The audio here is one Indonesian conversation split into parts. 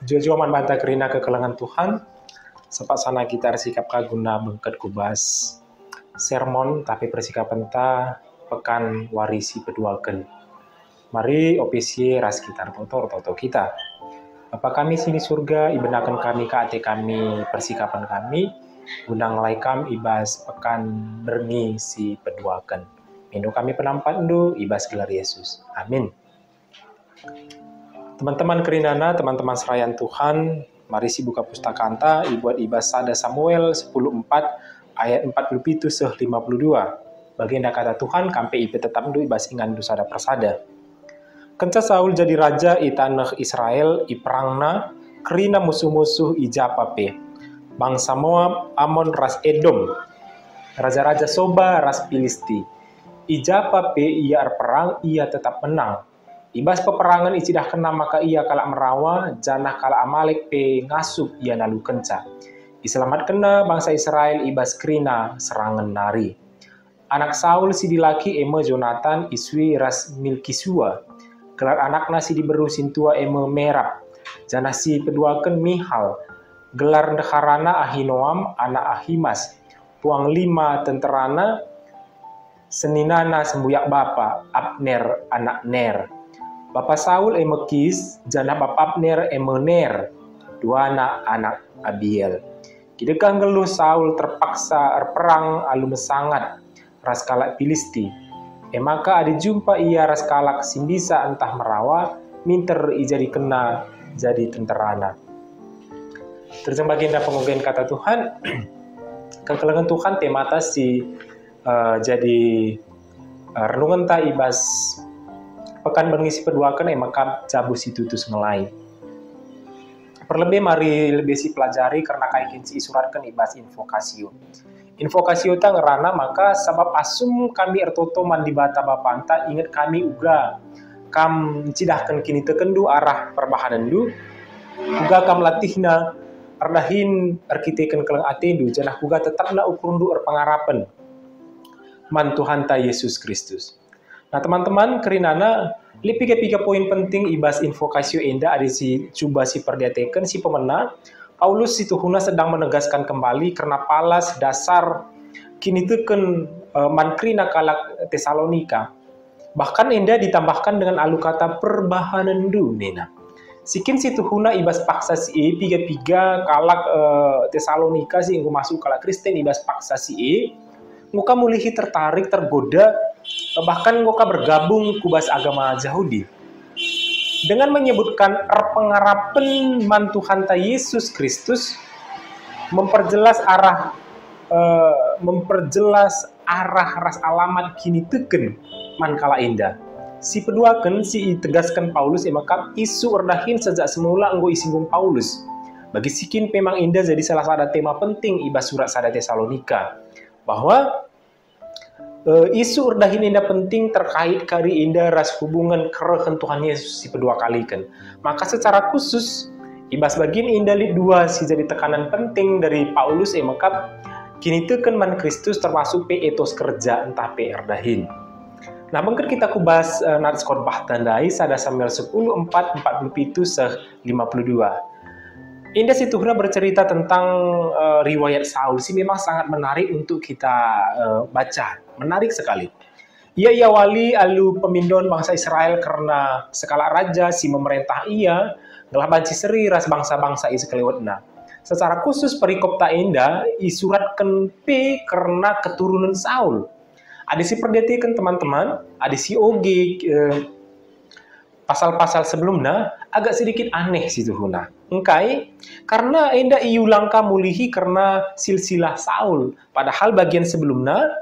Jua-jua man banta kerina kekelangan Tuhan, sepak sana kita sikap kaguna bengket kubas sermon tapi persikapan ta pekan warisi peduaken. Mari opisi ras kita toto kita. Bapa kami sini surga, ibenakan kami ke ate kami persikapan kami, undang laikam ibas pekan berni si peduaken. Mindu kami penampat ndu ibas gelar Yesus. Amin. Teman-teman kerinana, teman-teman serayan Tuhan, mari si buka pustaka anta, ibuat ibas sada Samuel 10:4 ayat 47 seh 52. Baginda kata Tuhan, kampe ibe tetap ndu ibas ingan du sada persada. Kenca Saul jadi raja i tanah Israel, i perangna, kerina musuh-musuh i Japape. Bangsa Moab, Amon, ras Edom, raja-raja Soba, ras Filisti. I Japape ia perang, ia tetap menang. Ibas peperangan icidah kena maka ia kalak merawa, janah kalak Amalek pe ngasup ia nalu kenca. Iselamat kena bangsa Israel ibas kerina serangan nari. Anak Saul si dilaki eme Jonathan iswi ras Milkisua. Gelar anakna si diberu sintua eme Merab. Janah si peduaken Mihal. Gelar dekarana Ahinoam anak Ahimas. Puang 5 tenterana seninana sembuyak bapa Abner anak Ner. Bapa Saul eme Kis, janah bapa Abner eme Ner, dua anak Abiel. Kidekah ngeluh Saul terpaksa perang alu mesangat ras kalak Filisti. Maka ada jumpa ia ras kalak simbisa entah merawa, minter ijadi kena jadi tenterana. Terjemah baginda pengogen kata Tuhan, kekelangan Tuhan temata si jadi renungan ta ibas pekan mengisi peduakan maka jabu si tutus ngelai. Perlebih mari lebih si pelajari karena kaikin si isuratkan ibas invokasio. Invokasio ta ngerana maka sabab asum kami ertoto mandi bata bapanta ingat kami uga kam cidahkan kini tekendu arah perbahanan du uga kam latihna ardahin arkiteken keleng atendu janah uga tetapna ukurundu erpangarapan man Tuhan ta Yesus Kristus. Nah teman-teman kerinana lipi 3 poin penting ibas invokasio enda ada si coba si perdiateken si pemena Paulus si Tuhuna sedang menegaskan kembali karena palas dasar kini teken mankrina kalak Tesalonika. Bahkan enda ditambahkan dengan alu kata perbahanan du nena. Sikin si Tuhuna ibas paksa si piga kalak Tesalonika si ingku masuk kalak Kristen ibas paksa si muka mulihi tertarik tergoda bahkan muka bergabung kubas agama Yahudi. Dengan menyebutkan pengarapan man Tuhan ta Yesus Kristus memperjelas arah ras alamat kini teken man kala indah. Si peduaken si tegaskan Paulus maka isu erdahin sejak semula enggo isinggung Paulus. Bagi sikin memang indah jadi salah satu tema penting ibas surat sada Tesalonika bahwa isu urdahin indah penting terkait kari indah ras hubungan kerehen Tuhan Yesus si kedua kali kan. Maka secara khusus ibas bagian indah li dua si jadi tekanan penting dari Paulus maka kini teken man Kristus termasuk pe etos kerja entah pe erdahin. Nah mungkin kita kubas nats khotbah tandai sada Samuel 10:4-47 seh 52. Indah si Tuhra bercerita tentang riwayat Saul sih memang sangat menarik untuk kita baca, menarik sekali. Ia wali alu pemindon bangsa Israel karena sekala raja si memerintah ia gelah banci seri ras bangsa-bangsa isekaliwatna. Secara khusus perikop ta indah isuratkan P karena keturunan Saul. Ada si perdetikan teman-teman, ada si oge pasal-pasal sebelumnya agak sedikit aneh sih Tuhuna. Engkai karena indah iu langka mulihi karena silsilah Saul. Padahal bagian sebelumnya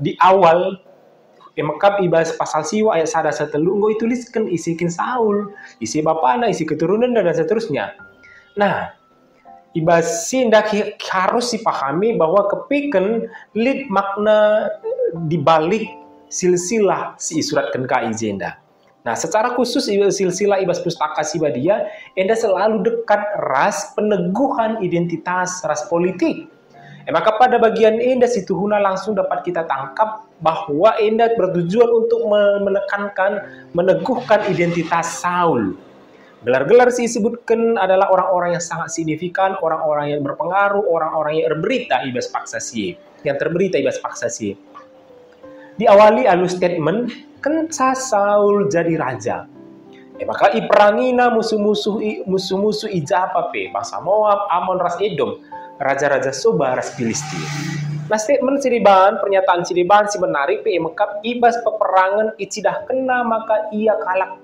di awal mekap ibas pasal siwa ayat sada setelu enggo dituliskan isikin Saul, isi bapana, isi keturunan dan seterusnya. Nah, ibas sindak harus dipahami bahwa kepiken lid makna dibalik silsilah si isuratkan ka ijenda. Nah, secara khusus silsilah ibas pustaka Sibadia, enda selalu dekat ras peneguhan identitas ras politik. Maka pada bagian enda si Tuhuna langsung dapat kita tangkap bahwa enda bertujuan untuk menekankan, meneguhkan identitas Saul. Gelar-gelar si disebutkan adalah orang-orang yang sangat signifikan, orang-orang yang berpengaruh, orang-orang yang berberita ibas paksa si, yang terberita ibas paksa si. Diawali alus statement, kan Saul jadi raja. Maka iperangina musuh-musuh ijapa pe, bangsa Moab, Amon, ras Edom, raja-raja Soba, ras Filistia. Nah statement Siriban, pernyataan Siriban si menarik pe, maka ibas peperangan icidah kena maka ia kalak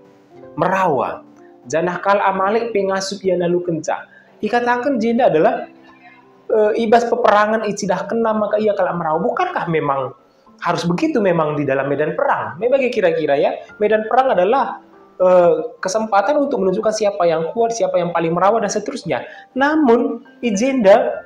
merawa. Janah kal Amalek pengasup ia nalu kenca. Dikatakan jenda adalah ibas peperangan icidah kena maka ia kalak merawa. Bukankah memang harus begitu memang di dalam medan perang? Memang kira-kira ya, medan perang adalah kesempatan untuk menunjukkan siapa yang kuat, siapa yang paling merawat dan seterusnya. Namun agenda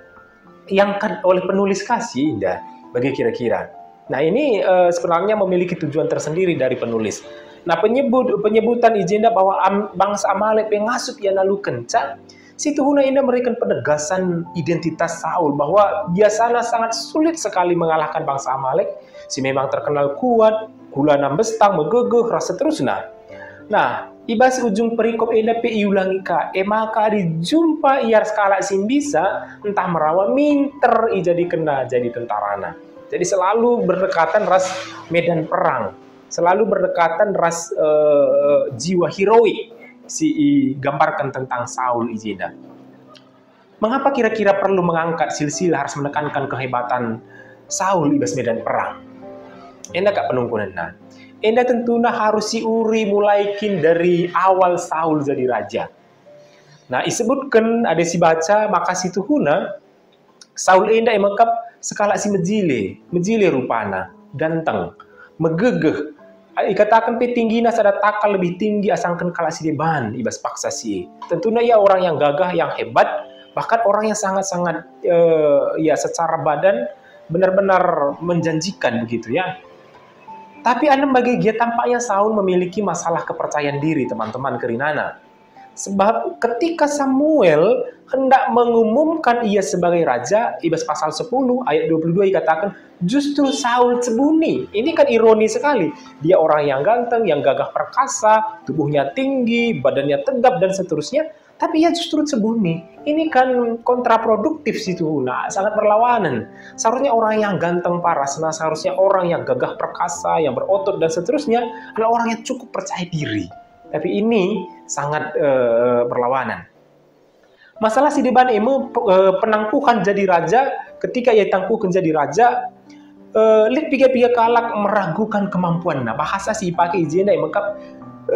yang oleh penulis kasih indah bagi kira-kira. Nah ini sebenarnya memiliki tujuan tersendiri dari penulis. Nah penyebutan agenda bahwa bangsa Amalek pengasup yang lalu kencang, situ huna indah memberikan penegasan identitas Saul bahwa biasanya sangat sulit sekali mengalahkan bangsa Amalek. Si memang terkenal kuat, kulana bestang, megegeh, rasa terusna. Nah, ibas ujung perikop eda pe iulangi ka, maka dijumpa iar skala sim bisa entah merawat minter jadi kena jadi tentarana. Jadi selalu berdekatan ras medan perang, selalu berdekatan ras jiwa heroik si gambarkan tentang Saul ijeda. Mengapa kira-kira perlu mengangkat silsilah harus menekankan kehebatan Saul ibas medan perang? Enda kak penungkunan nah. Enda tentunya harus siuri mulaikin dari awal Saul jadi raja. Nah, disebutkan ada si baca maka situ huna Saul enda emangkap sekala si mejile rupana, ganteng, megegeh. Ikatakan pe tingginya sada takal lebih tinggi asangkan kala si deban ibas paksa si. Tentunya ia orang yang gagah, yang hebat, bahkan orang yang sangat-sangat ya secara badan benar-benar menjanjikan begitu ya. Tapi Anda bagi dia tampaknya Saul memiliki masalah kepercayaan diri, teman-teman kerinana. Sebab ketika Samuel hendak mengumumkan ia sebagai raja, ibas pasal 10 ayat 22 dikatakan justru Saul sembunyi. Ini kan ironi sekali. Dia orang yang ganteng, yang gagah perkasa, tubuhnya tinggi, badannya tegap dan seterusnya. Tapi ia justru sembunyi. Ini kan kontraproduktif situ. Nah, sangat berlawanan. Seharusnya orang yang ganteng paras, nah seharusnya orang yang gagah perkasa, yang berotot dan seterusnya adalah orang yang cukup percaya diri. Tapi ini sangat berlawanan. Masalah si Deban emu penangkuhan jadi raja, ketika ia tangkuhan jadi raja, lit piga-piga kalak meragukan kemampuan. Nah, bahasa si pakai izin mengkap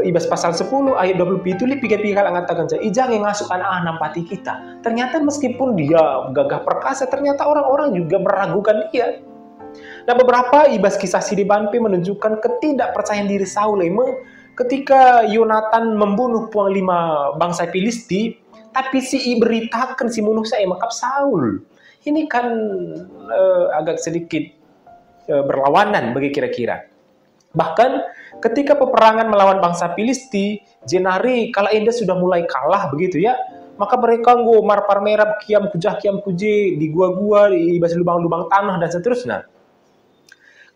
ibas pasal 10 ayat 20 itu piga-piga kalak ngatakan saja, ijang yang ngasuh anak nampati kita. Ternyata meskipun dia gagah perkasa, ternyata orang-orang juga meragukan dia. Nah, beberapa ibas kisah si Deban menunjukkan ketidakpercayaan diri Saul ketika Yonatan membunuh puang 5 bangsa Filisti, tapi si beritakan si munuh saya makap Saul. Ini kan agak sedikit berlawanan bagi kira-kira. Bahkan ketika peperangan melawan bangsa Filisti, jenari kala enda sudah mulai kalah begitu ya, maka mereka ngomar parmerap kiam kujah kiam kuje di gua-gua, di ibas lubang-lubang tanah dan seterusnya.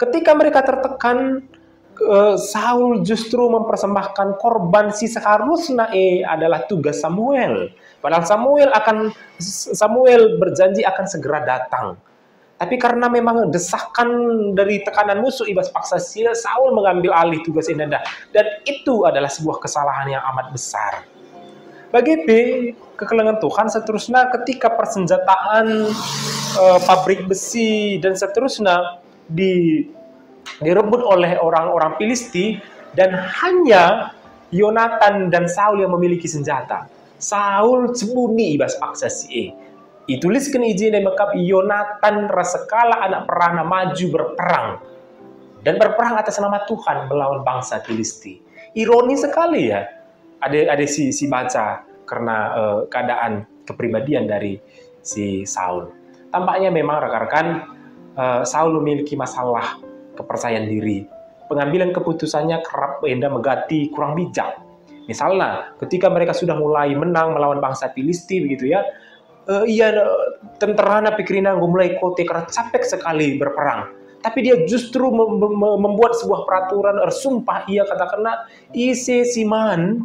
Ketika mereka tertekan, Saul justru mempersembahkan korban si seharusnya adalah tugas Samuel. Padahal Samuel berjanji akan segera datang. Tapi karena memang desakan dari tekanan musuh ibas paksa Saul mengambil alih tugas ini dan itu adalah sebuah kesalahan yang amat besar. Bagi kekelengan Tuhan seterusnya ketika persenjataan pabrik besi dan seterusnya direbut oleh orang-orang Filisti dan hanya Yonatan dan Saul yang memiliki senjata. Saul sembunyi ibas paksa Dituliskan izin dan mekap Yonatan rasekala anak perana maju berperang dan berperang atas nama Tuhan melawan bangsa Filisti. Ironi sekali ya. Ada si baca karena keadaan kepribadian dari si Saul. Tampaknya memang rekan-rekan Saul memiliki masalah kepercayaan diri. Pengambilan keputusannya kerap megati kurang bijak. Misalnya, ketika mereka sudah mulai menang melawan bangsa Filisti begitu ya, tenterana pikirina mulai kote karena capek sekali berperang. Tapi dia justru membuat sebuah peraturan sumpah ia katakanlah ise siman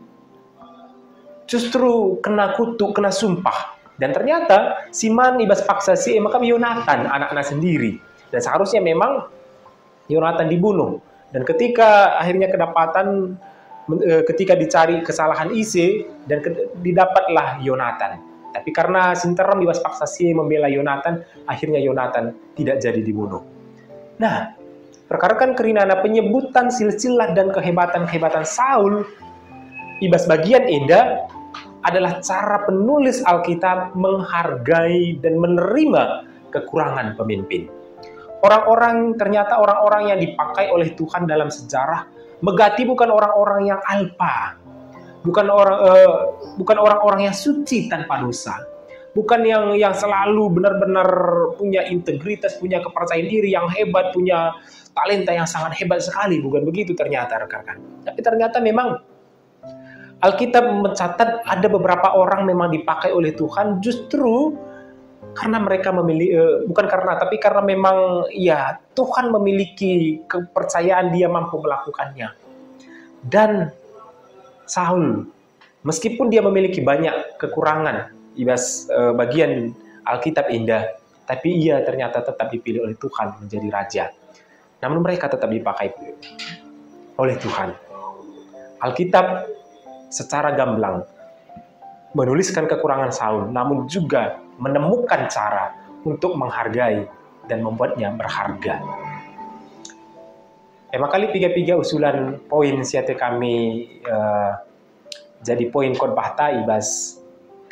justru kena kutuk, kena sumpah. Dan ternyata Siman ibas paksa si maka Yonatan anak-anak sendiri. Dan seharusnya memang Yonatan dibunuh. Dan ketika akhirnya kedapatan, ketika dicari kesalahan Ise, dan didapatlah Yonatan. Tapi karena Sinterem ibas paksa si membela Yonatan, akhirnya Yonatan tidak jadi dibunuh. Nah, perkara kerinana penyebutan silsilah dan kehebatan-kehebatan Saul, ibas bagian indah adalah cara penulis Alkitab menghargai dan menerima kekurangan pemimpin. Ternyata orang-orang yang dipakai oleh Tuhan dalam sejarah, megati bukan orang-orang yang alpa, bukan orang-orang yang suci tanpa dosa, bukan yang selalu benar-benar punya integritas, punya kepercayaan diri yang hebat, punya talenta yang sangat hebat sekali, bukan begitu ternyata rekan-rekan. Tapi ternyata memang Alkitab mencatat ada beberapa orang memang dipakai oleh Tuhan justru karena mereka tapi karena memang ya Tuhan memiliki kepercayaan dia mampu melakukannya. Dan Saul, meskipun dia memiliki banyak kekurangan, bagian Alkitab indah, tapi ia ternyata tetap dipilih oleh Tuhan menjadi raja. Namun mereka tetap dipakai oleh Tuhan. Alkitab secara gamblang menuliskan kekurangan Saul, namun juga menemukan cara untuk menghargai dan membuatnya berharga. Makali piga-piga usulan poin siate kami jadi poin khotbah ta ibas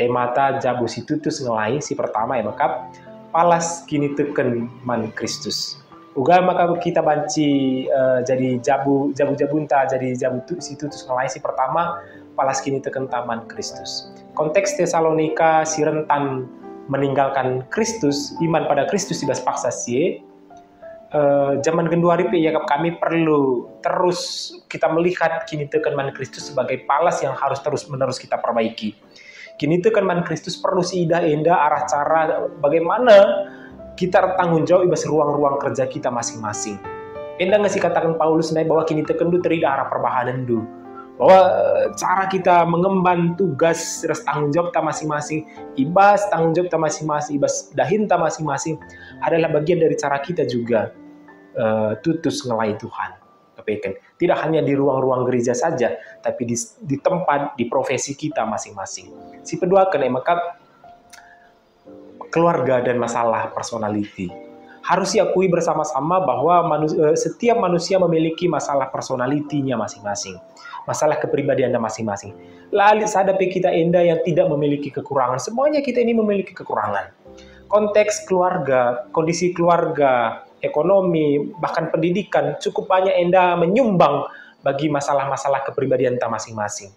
temata jabu si tutus ngelai si pertama makap palas kini teken man Kristus. Uga maka kita banci jadi jabunta jadi jabu si tutus ngelai si pertama palas kini teken taman Kristus. Konteks Tesalonika si rentan meninggalkan Kristus, iman pada Kristus ibas paksa sie. Zaman genduari ya kami perlu terus kita melihat kini teken man Kristus sebagai palas yang harus terus-menerus kita perbaiki. Kini teken man Kristus perlu si indah arah cara bagaimana kita tanggung jawab ibas ruang-ruang kerja kita masing-masing. Endah nggak sih katakan Paulus bahwa kini teken du terida arah perbahanan du. Bahwa cara kita mengemban tugas ras tanggung jawab kita masing-masing, ibas tanggung jawab kita masing-masing, ibas dahin kita masing-masing adalah bagian dari cara kita juga tutus ngelai Tuhan. Tidak hanya di ruang-ruang gereja saja, tapi di tempat, di profesi kita masing-masing. Si kedua maka keluarga dan masalah personality. Harus diakui bersama-sama bahwa setiap manusia memiliki masalah personalitinya masing-masing. Masalah kepribadiannya masing-masing. Lalu sadapi kita endah yang tidak memiliki kekurangan. Semuanya kita ini memiliki kekurangan. Konteks keluarga, kondisi keluarga, ekonomi, bahkan pendidikan, cukup banyak endah menyumbang bagi masalah-masalah kepribadian kita masing-masing.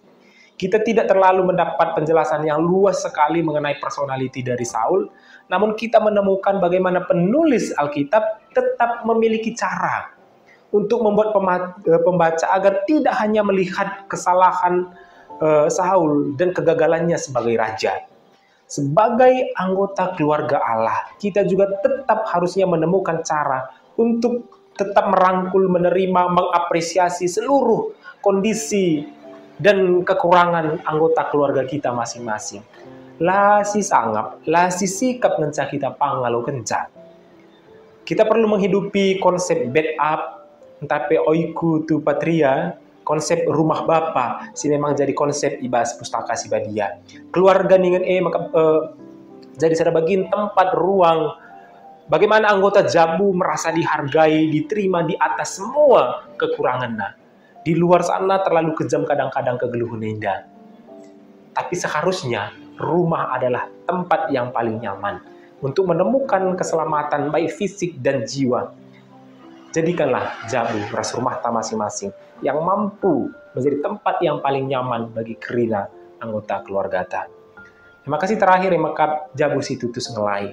Kita tidak terlalu mendapat penjelasan yang luas sekali mengenai personality dari Saul, namun kita menemukan bagaimana penulis Alkitab tetap memiliki cara untuk membuat pembaca agar tidak hanya melihat kesalahan Saul dan kegagalannya sebagai raja. Sebagai anggota keluarga Allah, kita juga tetap harusnya menemukan cara untuk tetap merangkul, menerima, mengapresiasi seluruh kondisi dan kekurangan anggota keluarga kita masing-masing. Lah si sangap, lah si sikap ngenca kita pangalo kenca. Kita perlu menghidupi konsep backup, tapi oiku tu patria, konsep rumah bapa, si memang jadi konsep ibas pustaka si badia. Keluarga ningen maka jadi sada bagian tempat ruang bagaimana anggota jabu merasa dihargai, diterima di atas semua kekurangannya. Di luar sana terlalu kejam kadang-kadang kegeluhan indah. Tapi seharusnya rumah adalah tempat yang paling nyaman untuk menemukan keselamatan baik fisik dan jiwa. Jadikanlah jabu ras rumah ta masing-masing yang mampu menjadi tempat yang paling nyaman bagi kerina anggota keluarga ta. Terima kasih terakhir maka jabu si tutus ngelai.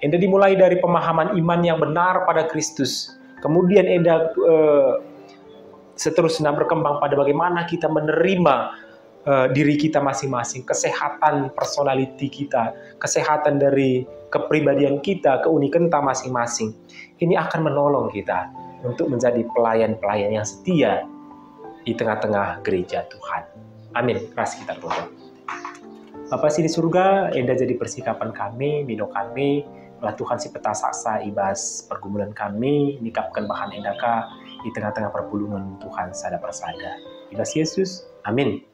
Enda dimulai dari pemahaman iman yang benar pada Kristus. Kemudian enda seterusnya berkembang pada bagaimana kita menerima diri kita masing-masing, kesehatan personality kita, kesehatan dari kepribadian kita, keunikan kita masing-masing. Ini akan menolong kita untuk menjadi pelayan-pelayan yang setia di tengah-tengah gereja Tuhan. Amin. Terima kasih kita berdoa. Bapa si di surga, enda jadi persikapan kami, mino kami, belah Tuhan si peta saksa ibas pergumulan kami, nikapkan bahan endaka di tengah-tengah perpulungan Tuhan sada persada. Ibas Yesus, amin.